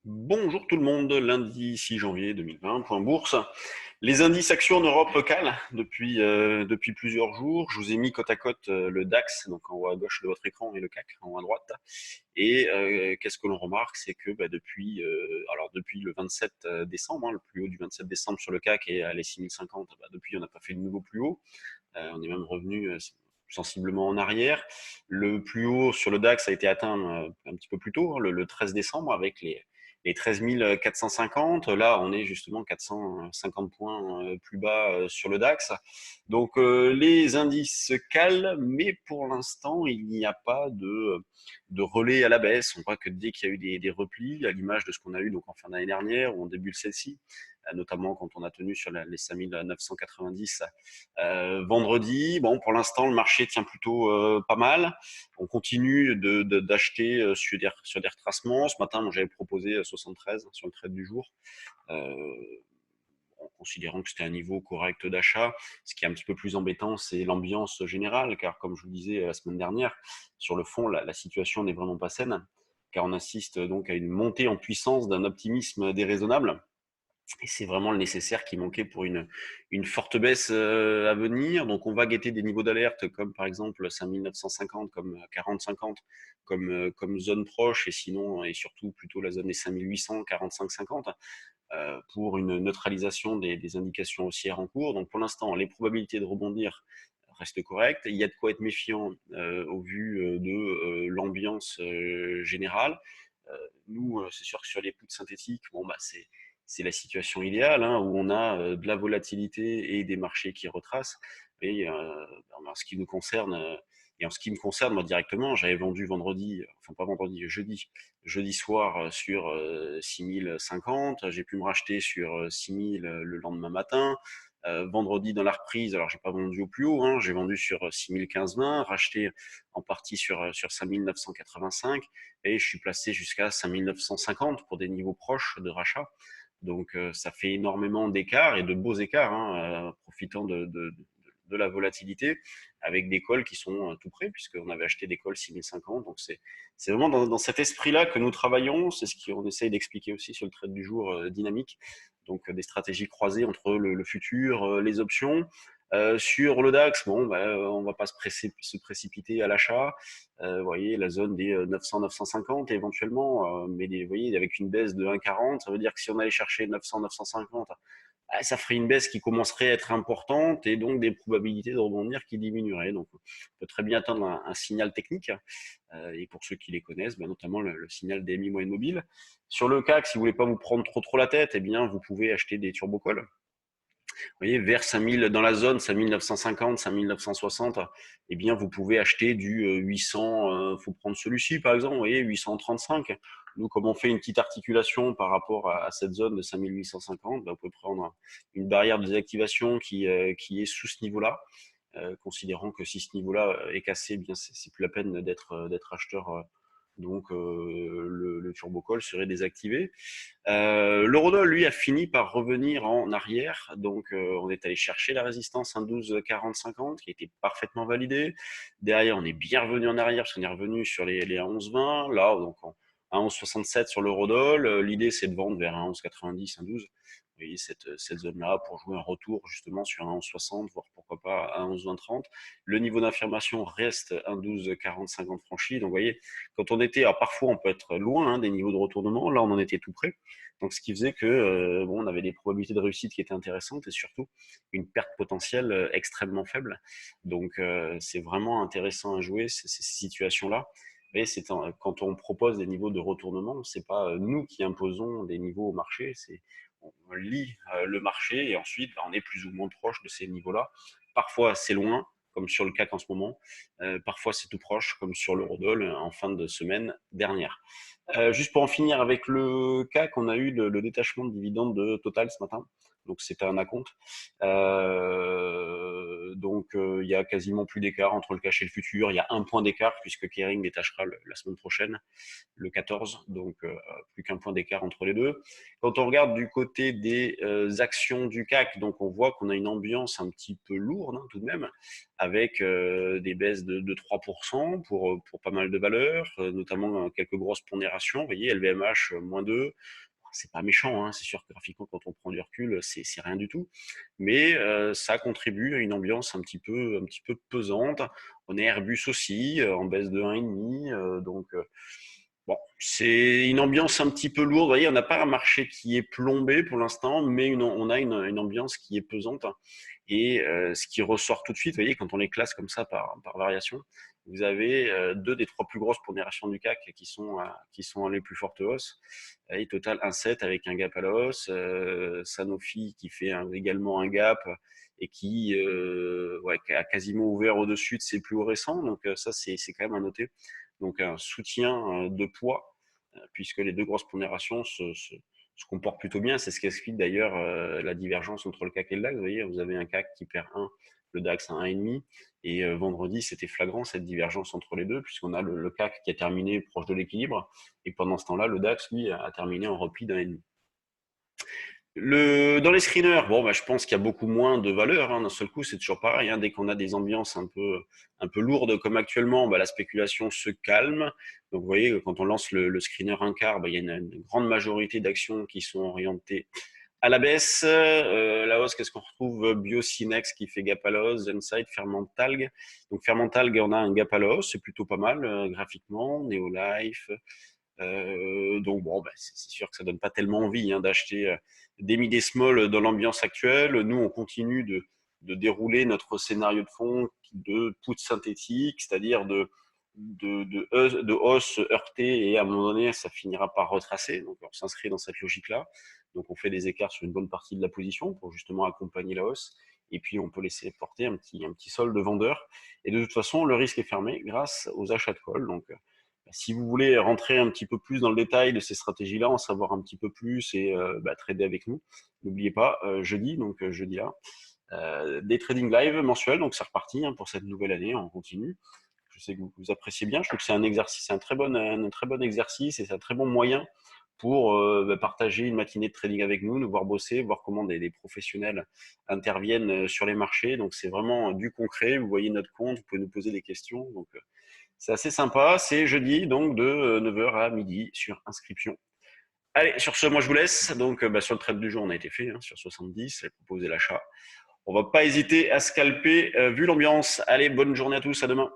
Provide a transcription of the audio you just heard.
Bonjour tout le monde, lundi 6 janvier 2020, point bourse. Les indices actions en Europe calent depuis plusieurs jours. Je vous ai mis côte à côte le DAX, donc en haut à gauche de votre écran, et le CAC en haut à droite. Et qu'est-ce que l'on remarque, c'est que depuis le 27 décembre, le plus haut du 27 décembre sur le CAC est à les 6050, depuis on n'a pas fait de nouveau plus haut. On est même revenu sensiblement en arrière. Le plus haut sur le DAX a été atteint un petit peu plus tôt, le 13 décembre, avec les 13 450. Là, on est justement 450 points plus bas sur le DAX. Donc, les indices se calent, mais pour l'instant, il n'y a pas de relais à la baisse. On voit que dès qu'il y a eu des replis, à l'image de ce qu'on a eu donc en fin d'année dernière ou en début de celle-ci, notamment quand on a tenu sur les 5990 vendredi. Bon, pour l'instant, le marché tient plutôt pas mal. On continue d'acheter sur des retracements. Ce matin, moi, j'avais proposé 73 sur le trade du jour, euh, en considérant que c'était un niveau correct d'achat. Ce qui est un petit peu plus embêtant, c'est l'ambiance générale, car comme je vous le disais la semaine dernière, sur le fond, la situation n'est vraiment pas saine, car on assiste donc à une montée en puissance d'un optimisme déraisonnable. Et c'est vraiment le nécessaire qui manquait pour une forte baisse à venir. Donc on va guetter des niveaux d'alerte comme par exemple 5950, comme 40-50, comme zone proche, et sinon et surtout plutôt la zone des 5800, 45-50, pour une neutralisation des indications haussières en cours. Donc pour l'instant, les probabilités de rebondir restent correctes. Il y a de quoi être méfiant au vu de l'ambiance générale. C'est sûr que sur les puts synthétiques, bon, c'est la situation idéale, hein, où on a de la volatilité et des marchés qui retracent. Et en ce qui nous concerne, et en ce qui me concerne, moi directement, j'avais vendu vendredi, enfin pas vendredi, jeudi soir sur 6050. J'ai pu me racheter sur 6000 le lendemain matin. Vendredi dans la reprise, alors j'ai pas vendu au plus haut, hein, j'ai vendu sur 6015-20, racheté en partie sur 5985, et je suis placé jusqu'à 5950 pour des niveaux proches de rachat. Donc ça fait énormément d'écarts et de beaux écarts, hein, profitant de la volatilité, avec des calls qui sont tout près, puisqu'on avait acheté des calls 6050. Donc c'est vraiment dans cet esprit-là que nous travaillons. C'est ce qu'on essaye d'expliquer aussi sur le trade du jour dynamique. Donc des stratégies croisées entre le futur, les options. Sur le DAX, bon, on va pas se précipiter à l'achat. Vous voyez, la zone des 900-950 éventuellement, mais vous voyez, avec une baisse de 1,40, ça veut dire que si on allait chercher 900-950, ça ferait une baisse qui commencerait à être importante, et donc des probabilités de rebondir qui diminueraient. Donc, on peut très bien attendre un signal technique, et pour ceux qui les connaissent, notamment le signal DMI moyenne mobile. Sur le CAC, si vous voulez pas vous prendre trop la tête, eh bien, vous pouvez acheter des turbocalls. Vous voyez, vers 5000, dans la zone 5950, 5960, eh bien, vous pouvez acheter du 800, faut prendre celui-ci, par exemple, vous voyez, 835. Nous, comme on fait une petite articulation par rapport à cette zone de 5850, vous pouvez prendre une barrière de désactivation qui est sous ce niveau-là, considérant que si ce niveau-là est cassé, eh bien, c'est plus la peine d'être acheteur. Donc, le turbocall serait désactivé. L'eurodoll, lui, a fini par revenir en arrière. Donc, on est allé chercher la résistance 1,1240-50 qui était parfaitement validée. Derrière, on est bien revenu en arrière parce qu'on est revenu sur les 1,1120. Là, donc, à 11,67 sur l'eurodoll. L'idée, c'est de vendre vers 1,1190, 1,12. Vous voyez, cette zone-là pour jouer un retour justement sur un 11,60, voire pourquoi pas un 11,20-30. Le niveau d'information reste 1,1240-50 franchi. Donc, vous voyez, quand on était, alors parfois on peut être loin, hein, des niveaux de retournement. Là, on en était tout près. Donc, ce qui faisait que on avait des probabilités de réussite qui étaient intéressantes, et surtout une perte potentielle extrêmement faible. Donc, c'est vraiment intéressant à jouer ces situations-là. Mais quand on propose des niveaux de retournement, c'est pas nous qui imposons des niveaux au marché, on lit le marché, et ensuite on est plus ou moins proche de ces niveaux-là. Parfois c'est loin, comme sur le CAC en ce moment. Parfois c'est tout proche, comme sur l'eurodoll en fin de semaine dernière. Juste pour en finir avec le CAC, on a eu le détachement de dividendes de Total ce matin. Donc c'était un acompte. Donc, il y a quasiment plus d'écart entre le cash et le futur. Il y a un point d'écart puisque Kering détachera la semaine prochaine, le 14. Donc, plus qu'un point d'écart entre les deux. Quand on regarde du côté des actions du CAC, donc on voit qu'on a une ambiance un petit peu lourde hein, tout de même, avec des baisses de 3% pour pas mal de valeurs, notamment quelques grosses pondérations. Vous voyez, LVMH, moins 2. C'est pas méchant, hein. C'est sûr que graphiquement, quand on prend du recul, c'est rien du tout. Mais ça contribue à une ambiance un petit peu pesante. On a Airbus aussi, en baisse de 1,5. Donc, bon, c'est une ambiance un petit peu lourde. Vous voyez, on n'a pas un marché qui est plombé pour l'instant, mais on a une ambiance qui est pesante. Et ce qui ressort tout de suite, vous voyez, quand on les classe comme ça par variation, vous avez deux des trois plus grosses pondérations du CAC qui sont les plus fortes hausses. Et total 1,7 avec un gap à la hausse. Sanofi qui fait également un gap et qui a quasiment ouvert au-dessus de ses plus hauts récents. Donc ça, c'est quand même à noter. Donc un soutien de poids, puisque les deux grosses pondérations se comportent plutôt bien. C'est ce qui explique d'ailleurs la divergence entre le CAC et le DAX. Vous voyez, vous avez un CAC qui perd 1, le DAX à 1,5. Et vendredi, c'était flagrant cette divergence entre les deux, puisqu'on a le CAC qui a terminé proche de l'équilibre. Et pendant ce temps-là, le DAX, lui, a terminé en repli d'1,5. Dans les screeners, bon, bah, je pense qu'il y a beaucoup moins de valeur. Hein. D'un seul coup, c'est toujours pareil. Hein. Dès qu'on a des ambiances un peu lourdes comme actuellement, bah, la spéculation se calme. Donc, vous voyez, quand on lance le screener un quart, bah, il y a une grande majorité d'actions qui sont orientées à la baisse. La hausse, qu'est-ce qu'on retrouve? Biocinex qui fait gap à la hausse, Zenside, Fermentalg. Donc, Fermentalg, on a un gap à la hausse, c'est plutôt pas mal graphiquement. Neolife. Donc bon, bah, c'est sûr que ça donne pas tellement envie hein, d'acheter des mid et small dans l'ambiance actuelle. Nous, on continue de dérouler notre scénario de fond de put synthétique, c'est-à-dire de hausse heurtée et à un moment donné, ça finira par retracer. Donc on s'inscrit dans cette logique-là. Donc on fait des écarts sur une bonne partie de la position pour justement accompagner la hausse. Et puis on peut laisser porter un petit sol de vendeur. Et de toute façon, le risque est fermé grâce aux achats de call. Donc si vous voulez rentrer un petit peu plus dans le détail de ces stratégies-là, en savoir un petit peu plus et trader avec nous, n'oubliez pas, jeudi, donc jeudi là, des trading live mensuels, donc c'est reparti hein, pour cette nouvelle année, on continue. Je sais que vous appréciez bien, je trouve que c'est un exercice, c'est un très bon exercice et c'est un très bon moyen pour partager une matinée de trading avec nous, nous voir bosser, voir comment des professionnels interviennent sur les marchés. Donc c'est vraiment du concret, vous voyez notre compte, vous pouvez nous poser des questions. Donc c'est assez sympa, c'est jeudi, donc de 9h à midi sur inscription. Allez, sur ce, moi je vous laisse. Donc sur le trade du jour, on a été fait hein, sur 70, j'ai proposé l'achat. On va pas hésiter à scalper vu l'ambiance. Allez, bonne journée à tous, à demain.